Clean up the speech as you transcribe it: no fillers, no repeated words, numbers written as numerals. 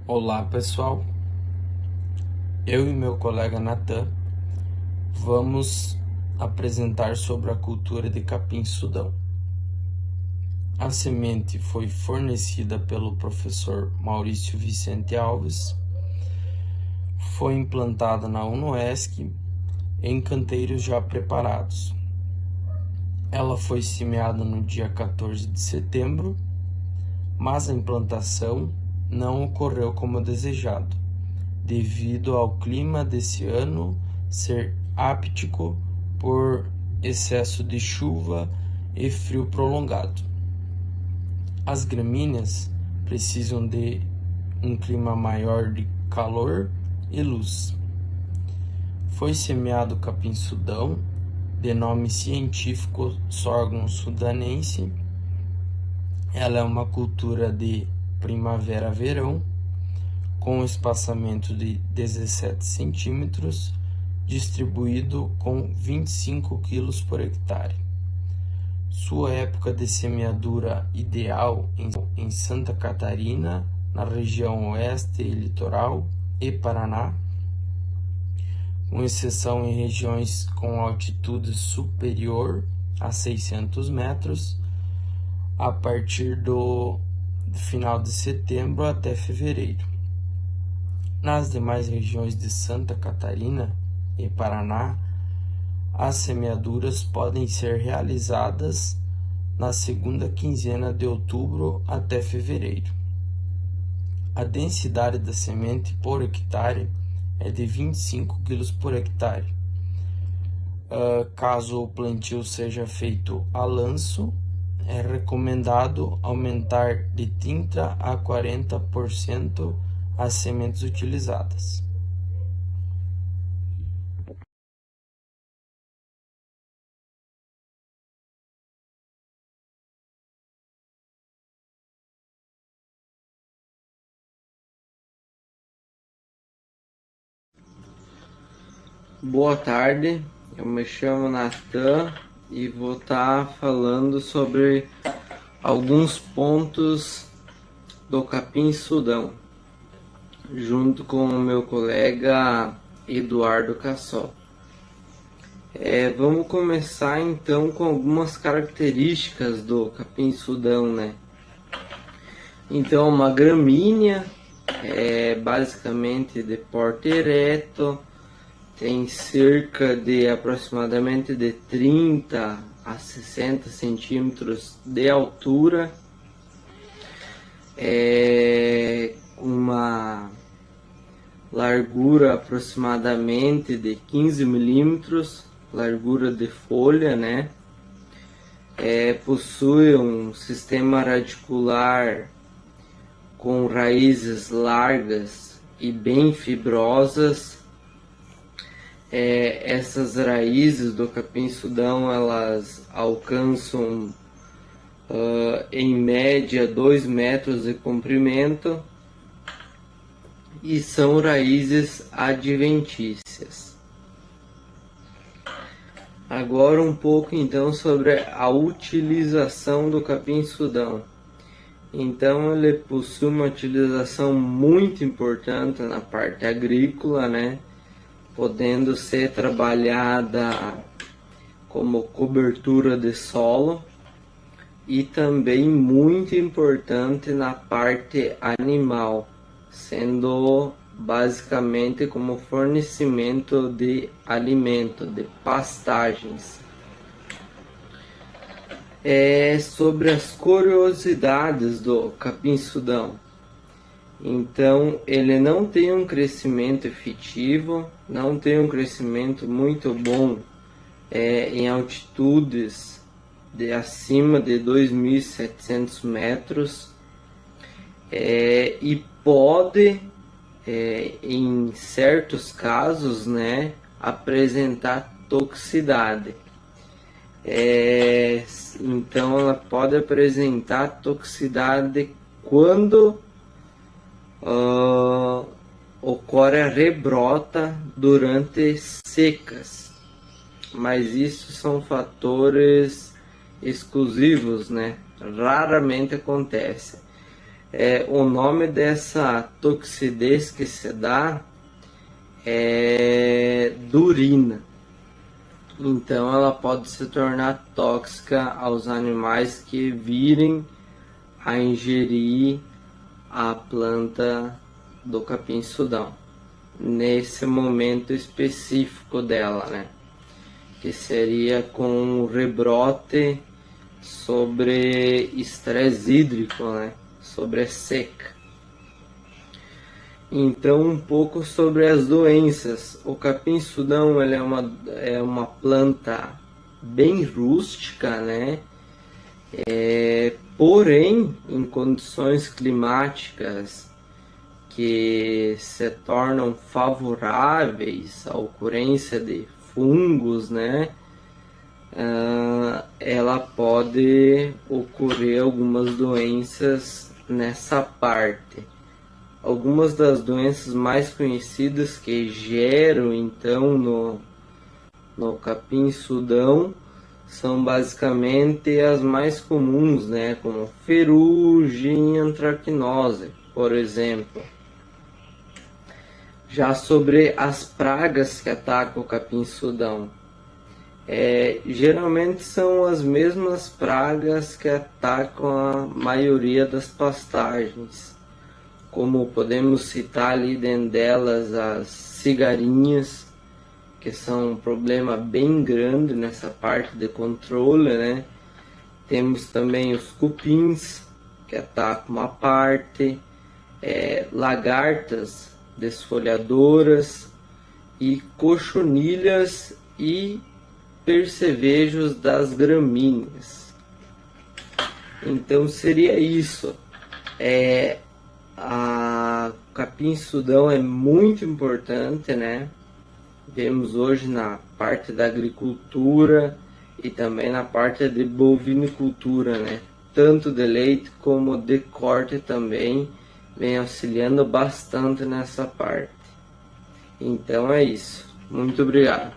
Olá pessoal, eu e meu colega Natan vamos apresentar sobre a cultura de capim-sudão. A semente foi fornecida pelo professor Maurício Vicente Alves, foi implantada na UNOESC em canteiros já preparados. Ela foi semeada no dia 14 de setembro, mas a implantação não ocorreu como desejado, devido ao clima desse ano ser áptico por excesso de chuva e frio prolongado. As gramíneas precisam de um clima maior de calor e luz. Foi semeado capim-sudão, de nome científico Sorghum sudanense. Ela é uma cultura de primavera-verão, com espaçamento de 17 centímetros, distribuído com 25 quilos por hectare. Sua época de semeadura ideal em Santa Catarina, na região oeste e litoral, e Paraná, com exceção em regiões com altitude superior a 600 metros, a partir do final de setembro até fevereiro. Nas demais regiões de Santa Catarina e Paraná, as semeaduras podem ser realizadas na segunda quinzena de outubro até fevereiro. A densidade da semente por hectare é de 25 kg por hectare. Caso o plantio seja feito a lanço, é recomendado aumentar de 30% a 40% as sementes utilizadas. Boa tarde, eu me chamo Natan e vou estar falando sobre alguns pontos do capim-sudão, junto com o meu colega Eduardo Cassol. Vamos começar então com algumas características do capim-sudão, né? Então, uma gramínea, basicamente de porte ereto, tem cerca de aproximadamente de 30 a 60 centímetros de altura, uma largura aproximadamente de 15 milímetros, largura de folha, né? Possui um sistema radicular com raízes largas e bem fibrosas. Essas raízes do capim-sudão, elas alcançam em média 2 metros de comprimento e são raízes adventícias. Agora um pouco então sobre a utilização do capim-sudão. Então ele possui uma utilização muito importante na parte agrícola, né? Podendo ser trabalhada como cobertura de solo e também muito importante na parte animal, sendo basicamente como fornecimento de alimento, de pastagens. Sobre as curiosidades do capim-sudão. Então, ele não tem um crescimento efetivo, não tem um crescimento muito bom em altitudes de acima de 2.700 metros e pode, em certos casos, né, apresentar toxicidade. Então, ela pode apresentar toxicidade quando ocorre a rebrota durante secas, mas isso são fatores exclusivos, né? Raramente acontece. O nome dessa toxidez que se dá é durina. Então ela pode se tornar tóxica aos animais que virem a ingerir a planta do capim-sudão, nesse momento específico dela, né? Que seria com o rebrote sobre estresse hídrico, né? Sobre a seca. Então, um pouco sobre as doenças. O capim-sudão ele é uma planta bem rústica, né? Porém, em condições climáticas que se tornam favoráveis à ocorrência de fungos, né? Ela pode ocorrer algumas doenças nessa parte. Algumas das doenças mais conhecidas que geram então no capim-sudão são basicamente as mais comuns, né? Como ferrugem e antracnose, por exemplo. Já sobre as pragas que atacam o capim-sudão, geralmente são as mesmas pragas que atacam a maioria das pastagens, como podemos citar ali dentro delas as cigarinhas, que são um problema bem grande nessa parte de controle, né? Temos também os cupins, que atacam uma parte, lagartas desfolhadoras e cochonilhas e percevejos das gramíneas. Então seria isso. A capim-sudão é muito importante, né? Vemos hoje na parte da agricultura e também na parte de bovinicultura, né? Tanto de leite como de corte também vem auxiliando bastante nessa parte. Então é isso. Muito obrigado.